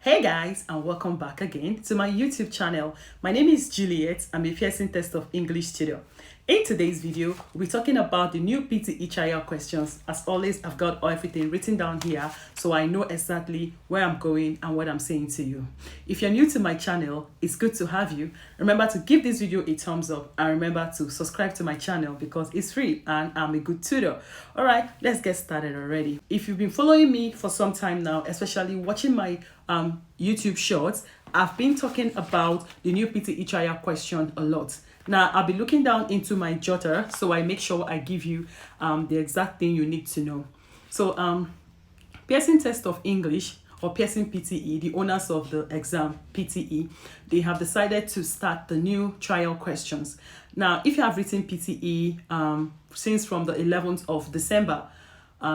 Hey guys, and welcome back again to my YouTube channel. My name is Juliet. I'm a Pearson Test of English tutor. In today's video, we'll be talking about the new PTE Trial Questions. As always, I've got everything written down here so I know exactly where I'm going and what I'm saying to you. If you're new to my channel, it's good to have you. Remember to give this video a thumbs up and remember to subscribe to my channel because it's free and I'm a good tutor. Alright, let's get started already. If you've been following me for some time now, especially watching my YouTube shorts, I've been talking about the new PTE Trial Question a lot. Now, I'll be looking down into my jotter so I make sure I give you the exact thing you need to know. So, Pearson Test of English or Pearson PTE, the owners of the exam PTE, they have decided to start the new trial questions. Now, if you have written PTE since from the 11th of December,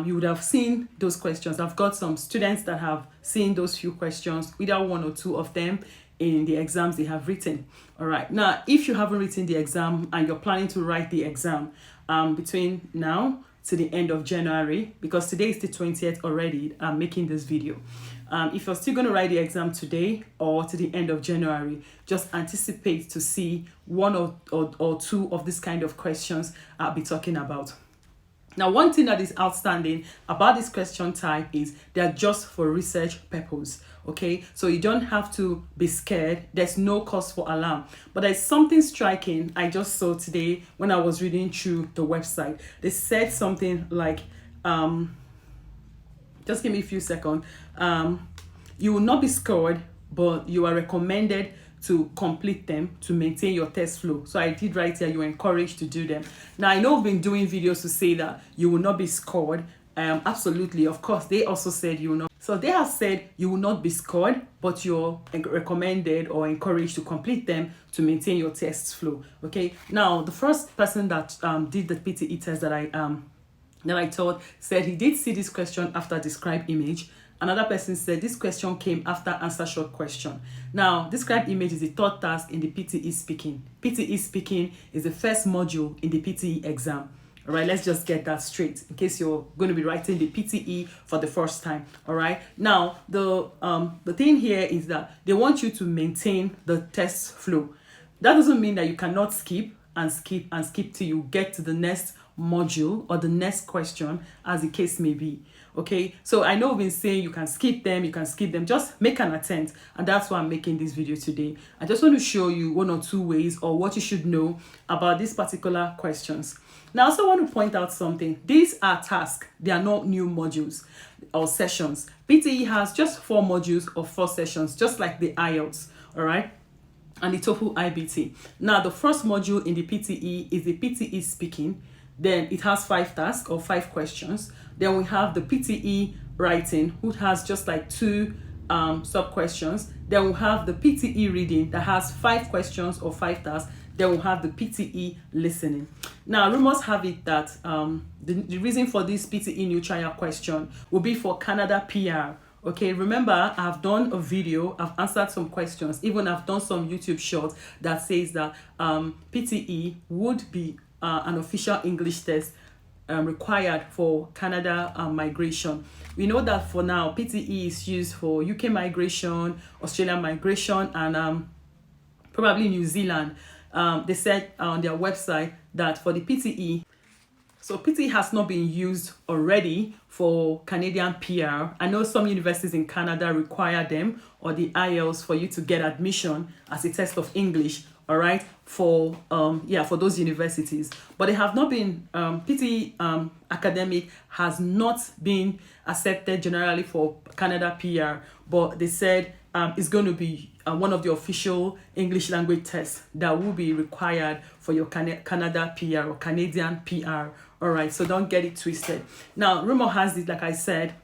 you would have seen those questions. I've got some students that have seen those few questions, either one or two of them in the exams they have written. All right. Now, if you haven't written the exam and you're planning to write the exam between now to the end of January, because today is the 20th already, I'm making this video. If you're still going to write the exam today or to the end of January, just anticipate to see one or two of this kind of questions I'll be talking about. Now, one thing that is outstanding about this question type is they're just for research purpose, okay? So you don't have to be scared. There's no cause for alarm. But there's something striking I just saw today when I was reading through the website. They said something like, just give me a few seconds. You will not be scored, but you are recommended to complete them to maintain your test flow. So I did write here, you're encouraged to do them. Now, I know I've been doing videos to say that you will not be scored. Absolutely, of course, they also said you will not. So they have said you will not be scored, but you're recommended or encouraged to complete them to maintain your test flow. Okay. Now, the first person that did the PTE test that I taught said he did see this question after describe image. Another person said this question came after answer short question. Now, describe image is the third task in the PTE Speaking. PTE Speaking is the first module in the PTE exam. All right, let's just get that straight in case you're going to be writing the PTE for the first time. All right. Now, the thing here is that they want you to maintain the test flow. That doesn't mean that you cannot skip and skip and skip till you get to the next module or the next question, as the case may be. Okay, so I know we've been saying you can skip them, just make an attempt, and that's why I'm making this video today. I just want to show you one or two ways or what you should know about these particular questions. Now, I also want to point out something. These are tasks, they are not new modules or sessions. PTE has just 4 modules or 4 sessions, just like the IELTS, all right, and the TOEFL IBT. Now, the first module in the PTE is the PTE Speaking. Then it has 5 tasks or 5 questions. Then we have the PTE Writing, which has just like 2 sub questions. Then we have the PTE Reading that has 5 questions or 5 tasks. Then we have the PTE Listening. Now, rumors have it that the reason for this PTE new trial question will be for Canada PR. Okay, remember, I've done a video, I've answered some questions, even I've done some YouTube shorts that says that PTE would be an official English test required for Canada migration. We know that for now, PTE is used for UK migration, Australian migration, and probably New Zealand. They said on their website that for the PTE, so PTE has not been used already for Canadian PR. I know some universities in Canada require them or the IELTS for you to get admission as a test of English. All right, for those universities, but they have not been PTE academic has not been accepted generally for Canada PR, but they said it's going to be one of the official English language tests that will be required for your Canada PR or Canadian PR. All right, so don't get it twisted. Now, rumor has it, like I said,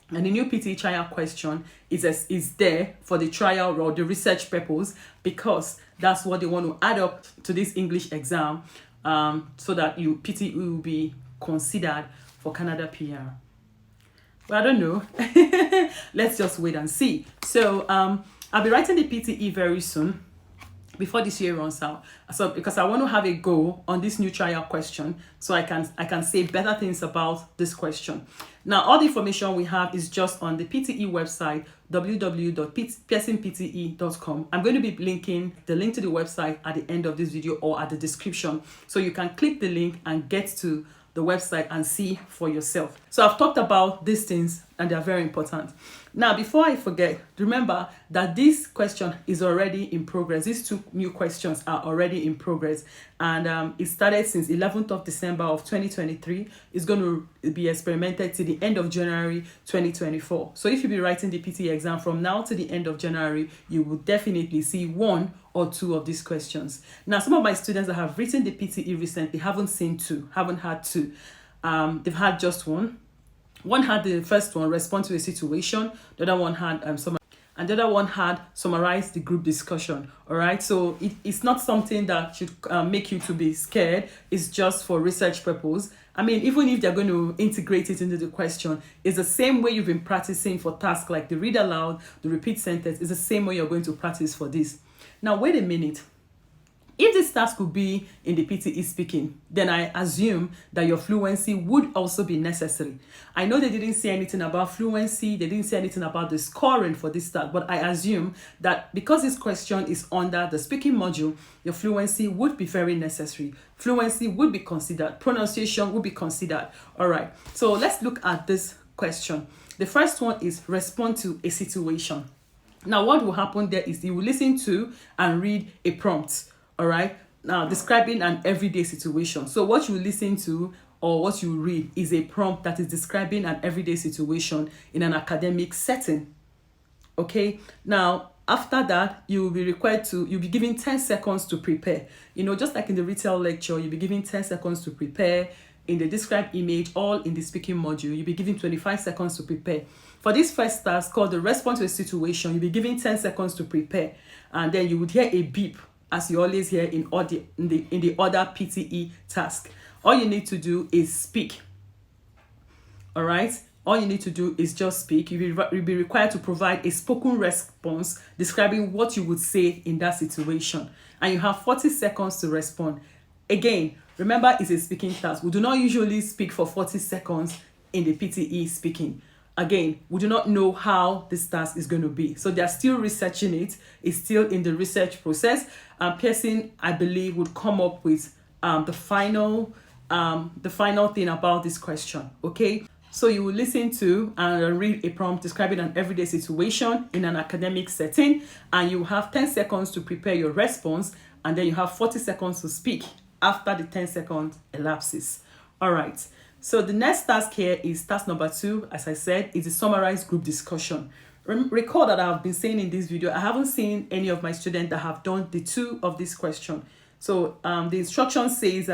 and the new PTE trial question is there for the trial or the research purpose, because that's what they want to add up to this English exam, so that PTE will be considered for Canada PR. But I don't know. Let's just wait and see. So I'll be writing the PTE very soon. before this year runs out. So because I want to have a go on this new trial question, so I can say better things about this question. Now all the information we have is just on the PTE website, www.pearsonpte.com. I'm going to be linking the link to the website at the end of this video or at the description, so you can click the link and get to the website and see for yourself. So I've talked about these things and they're very important. Now, before I forget, remember that this question is already in progress. These two new questions are already in progress, and it started since 11th of December of 2023. It's going to be experimented to the end of January 2024. So if you be writing the PTE exam from now to the end of January, you will definitely see one or two of these questions. Now, some of my students that have written the PTE recently haven't seen two, haven't had two. They've had just one. One had the first one, respond to a situation. The other one had and the other one had summarize the group discussion. All right, so it's not something that should make you to be scared. It's just for research purpose. I mean, even if they're going to integrate it into the question, it's the same way you've been practicing for tasks like the read aloud, the repeat sentence. It's the same way you're going to practice for this. Now, wait a minute. If this task could be in the PTE speaking, then I assume that your fluency would also be necessary. I know they didn't say anything about fluency, they didn't say anything about the scoring for this task, but I assume that because this question is under the speaking module, your fluency would be very necessary. Fluency would be considered, pronunciation would be considered. All right, so let's look at this question. The first one is respond to a situation. Now, what will happen there is you will listen to and read a prompt. All right, now describing an everyday situation. So what you listen to or what you read is a prompt that is describing an everyday situation in an academic setting. Okay, now after that, you'll be given 10 seconds to prepare. You know, just like in the retail lecture, you'll be given 10 seconds to prepare. In the described image, all in the speaking module, you'll be given 25 seconds to prepare. For this first task called the response to a situation, you'll be given 10 seconds to prepare, and then you would hear a beep, as you always hear in the other PTE task. All you need to do is speak. All right, all you need to do is just speak. You'll be required to provide a spoken response describing what you would say in that situation, and you have 40 seconds to respond. Again, remember, it's a speaking task. We do not usually speak for 40 seconds in the PTE speaking. Again, we do not know how this task is going to be. So they're still researching it. It's still in the research process. Pearson, I believe, would come up with the final thing about this question. Okay, so you will listen to and read a prompt describing an everyday situation in an academic setting, and you have 10 seconds to prepare your response, and then you have 40 seconds to speak after the 10 seconds elapses. All right. So the next task here is task number 2. As I said, is a summarized group discussion. Recall that I've been saying in this video, I haven't seen any of my students that have done the 2 of this question. So the instruction says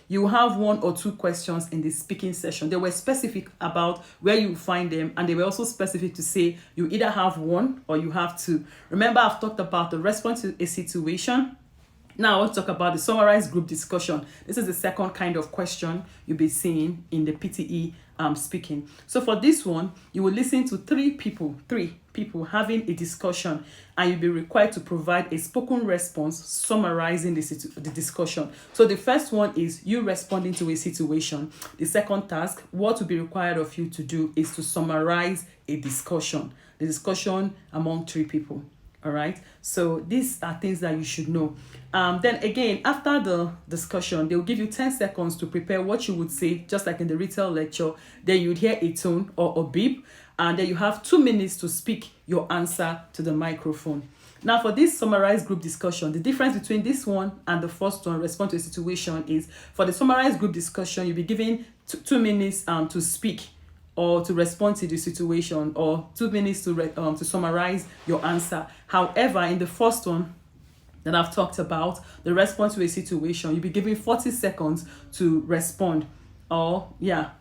you have 1 or 2 questions in the speaking session. They were specific about where you find them, and they were also specific to say you either have 1 or you have 2. Remember, I've talked about the response to a situation. Now I want to talk about the summarized group discussion. This is the second kind of question you'll be seeing in the PTE speaking. So for this one, you will listen to 3 people having a discussion, and you'll be required to provide a spoken response summarizing the discussion. So the first one is you responding to a situation. The second task, what will be required of you to do is to summarize a discussion. The discussion among 3 people. All right, so these are things that you should know. Then again, after the discussion, they will give you 10 seconds to prepare what you would say, just like in the retail lecture. Then you'd hear a tone or a beep, and then you have 2 minutes to speak your answer to the microphone. Now for this summarized group discussion, the difference between this one and the first one, respond to a situation, is for the summarized group discussion, you'll be given 2 minutes to speak or to respond to the situation, or 2 minutes to summarize your answer. However, in the first one that I've talked about, the response to a situation, you'll be given 40 seconds to respond, or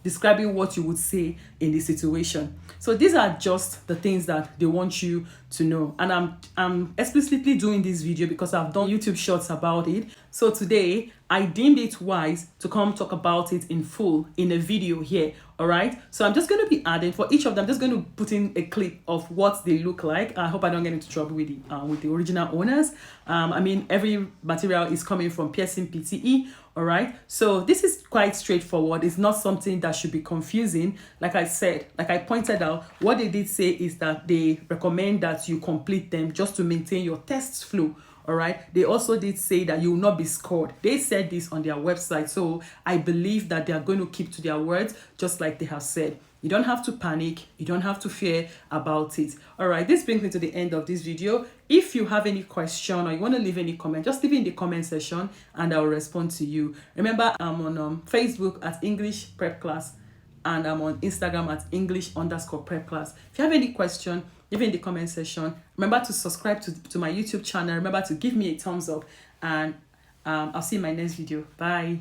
describing what you would say in the situation. So these are just the things that they want you to know, and I'm explicitly doing this video because I've done YouTube shorts about it. So today I deemed it wise to come talk about it in full in a video here. All right, so I'm just going to be adding for each of them. I'm just going to put in a clip of what they look like. I hope I don't get into trouble with the original owners. I mean, every material is coming from Pearson PTE. All right, so this is quite straightforward. It's not something that should be confusing. Like I said, like I pointed out, what they did say is that they recommend that you complete them just to maintain your test flow. All right, they also did say that you will not be scored. They said this on their website, so I believe that they are going to keep to their words, just like they have said. You don't have to panic, you don't have to fear about it. All right, this brings me to the end of this video. If you have any question or you want to leave any comment, just leave it in the comment section and I'll respond to you. Remember, I'm on Facebook at English Prep Class, and I'm on Instagram at English_prep class. If you have any question, leave it in the comment section. Remember to subscribe to my YouTube channel. Remember to give me a thumbs up, and I'll see you in my next video. Bye.